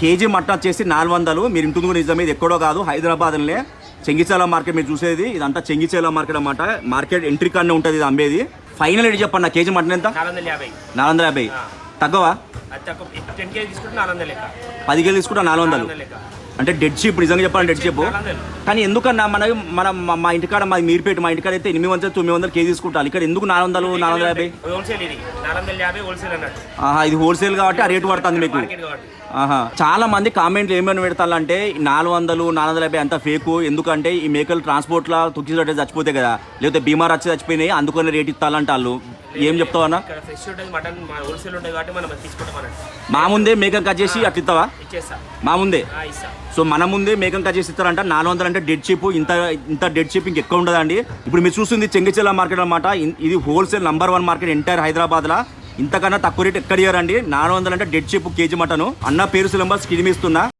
KG mutton వచ్చేసి 400. మీరు ఇంటుంది నిజమే, ఇది ఎక్కడో కాదు, హైదరాబాద్లోనే చెంగిచేల మార్కెట్. మీరు చూసేది ఇదంతా చెంగిచేల మార్కెట్ అన్నమాట. మార్కెట్ ఎంట్రీ కాడనే ఉంటుంది ఇది అమ్మేది. ఫైనల్ రేట్ చెప్పండి నా కేజీ మటన్ ఎంత? 450. తగ్గవా? 10 కేజీ తీసుకుంటా 400 అంటే డెడ్ షీప్. నిజంగా చెప్పాలంటే డెడ్ షీప్. కానీ ఎందుకన్నా మన మా ఇంటికాడ మాది మీర్పేట, మా ఇంటికాడ అయితే 800-900 కేజీ తీసుకుంటారు. ఇక్కడ ఎందుకు 400 450? ఇది హోల్సేల్ కాబట్టి ఆ రేటు పడుతుంది మీకు. చాలా మంది కామెంట్లు ఏమైనా పెడతారంటే 400-450 అంతా ఫేకు. ఎందుకంటే ఈ మేకలు ట్రాన్స్పోర్ట్ లా తుక్కి చచ్చిపోతాయి కదా, లేకపోతే బీమార్ వచ్చి చచ్చిపోయినాయి, అందుకని రేట్ ఇస్తారంట వాళ్ళు. ఏం చెప్తావు అన్న? మా ముందే మేకం కట్ చేసి అట్లా ఇస్తావా? మా ముందే. సో మన ముందే మేకం కట్ చేసి ఇస్తారంట. 400 అంటే డెడ్ షీప్. ఇంత డెడ్ షీప్ ఇంకెక్కువ ఉండదండి. ఇప్పుడు మీరు చూస్తుంది చెంగిచెల మార్కెట్ అనమాట. ఇది wholesale number 1 market entire Hyderabad లా. ఇంతకన్నా తక్కువ రేట్ ఎక్కడ ఇయ్యారండి. 400 అంటే డెడ్ షీప్ కేజీ మటను. అన్న పేరు సిలంబర్ స్క్రీన్ ఇస్తున్నా.